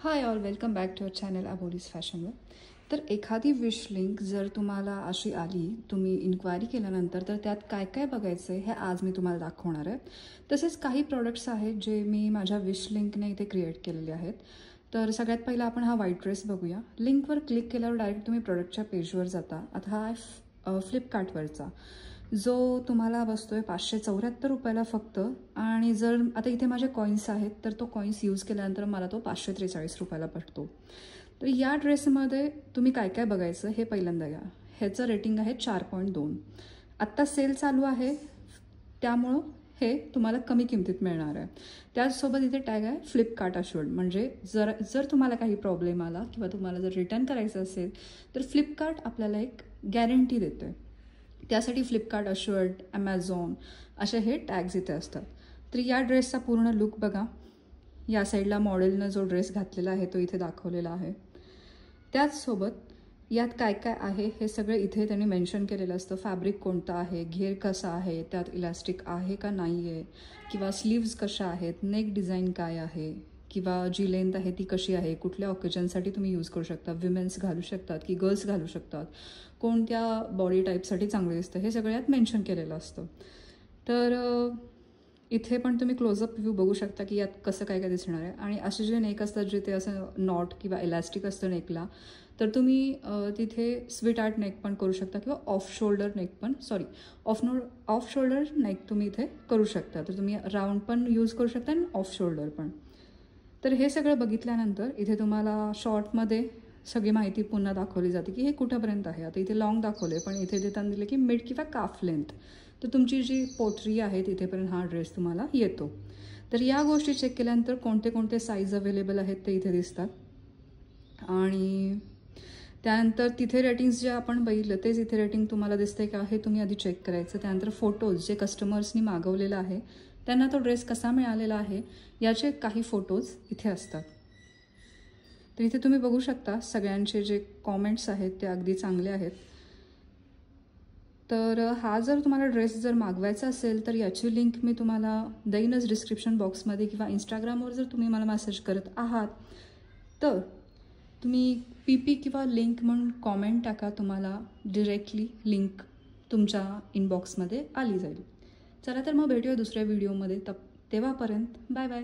High all, welcome back to our channel Aboli's फॅशनवर. तर एखादी विश लिंक जर तुम्हाला अशी आली, तुम्ही इन्क्वायरी केल्यानंतर, तर त्यात काय काय बघायचं आहे हे आज मी तुम्हाला दाखवणार आहे. तसेच काही प्रोडक्ट्स आहेत जे मी माझ्या विश लिंकने इथे क्रिएट केलेले आहेत. तर सगळ्यात पहिला आपण हा व्हाईट ड्रेस बघूया. लिंकवर क्लिक केल्यावर डायरेक्ट तुम्ही प्रोडक्टच्या पेजवर जाता. आता हा आहे फ्लिपकार्टवरचा, जो तुम्हाला बसतोय 574 रुपयाला फक्त. आणि जर आता इथे माझे कॉईन्स आहेत, तर तो कॉईन्स यूज केल्यानंतर मला तो 543 रुपयाला पडतो. तर या ड्रेसमध्ये तुम्ही काय काय बघायचं हे पहिल्यांदा घ्या. ह्याचं रेटिंग आहे 4.2. आत्ता सेल चालू आहे, त्यामुळं हे तुम्हाला कमी किमतीत मिळणार आहे. त्याचसोबत इथे टॅग आहे फ्लिपकार्ट अश्युअर्ड, म्हणजे जर तुम्हाला काही प्रॉब्लेम आला किंवा तुम्हाला जर रिटर्न करायचं असेल तर फ्लिपकार्ट आपल्याला एक गॅरंटी देते. त्यासाठी फ्लिपकार्ट अश्युअर्ड, ॲमेझॉन असे हे टॅग्स इथे असतात. तर या ड्रेसचा पूर्ण लुक बघा. या साईडला मॉडेलनं जो ड्रेस घातलेला आहे तो इथे दाखवलेला आहे. त्याचसोबत यात काय काय आहे हे सगळं इथे त्यांनी मेन्शन केलेलं असतं. फॅब्रिक कोणतं आहे, घेर कसा आहे, त्यात इलास्टिक आहे का नाही आहे, किंवा स्लीव्ज कशा आहेत, नेक डिझाईन काय आहे, किंवा जी लेंथ आहे ती कशी आहे, कुठल्या ऑकेजनसाठी तुम्ही यूज करू शकता, विमेन्स घालू शकतात की गर्ल्स घालू शकतात, कोणत्या बॉडी टाईपसाठी चांगलं दिसतं, हे सगळं यात मेन्शन केलेलं असतं. तर इथे पण तुम्ही क्लोजअप व्ह्यू बघू शकता की यात कसं काय काय दिसणार आहे. आणि असे जे नेक असतात जिथे असं नॉट किंवा इलास्टिक असतं नेकला, तर तुम्ही तिथे स्वीट आर्ट नेक पण करू शकता, किंवा ऑफ शोल्डर नेक तुम्ही इथे करू शकता. तर तुम्ही राऊंड पण यूज करू शकता आणि ऑफ शोल्डर पण. तर हे सगळं बघितल्यानंतर इथे तुम्हाला शॉर्टमध्ये सगळी माहिती पुन्हा दाखवली जाते की हे कुठंपर्यंत आहे. आता इथे लॉंग दाखवले, पण इथे देताना दिले की मिड किंवा काफ लेंथ. तर तुमची जी पोटरी आहे तिथेपर्यंत हा ड्रेस तुम्हाला येतो. तर या गोष्टी चेक केल्यानंतर कोणते कोणते साईज अवेलेबल आहेत ते इथे दिसतात. आणि त्यानंतर तिथे रेटिंग्स जे आपण बघितलं तेच इथे रेटिंग तुम्हाला दिसते का हे तुम्ही आधी चेक करायचं. त्यानंतर फोटोज जे कस्टमर्सनी मागवलेला आहे, त्यांना तो ड्रेस कसा मिळालेला आहे याचे काही फोटोज इथे असतात. तर इथे तुम्ही बघू शकता सगळ्यांचे जे कॉमेंट्स आहेत ते अगदी चांगले आहेत. तर हा जर तुम्हाला ड्रेस जर मागवायचा असेल तर याची लिंक मी तुम्हाला देईनच डिस्क्रिप्शन बॉक्समध्ये, किंवा इंस्टाग्रामवर जर तुम्ही मला मेसेज करत आहात तर तुम्ही PP किंवा लिंक म्हणून कॉमेंट टाका, तुम्हाला डिरेक्टली लिंक तुमच्या इनबॉक्समध्ये आली जाईल. चला तर मग भेटूया दुसऱ्या व्हिडिओमध्ये. तेव्हापर्यंत बाय बाय.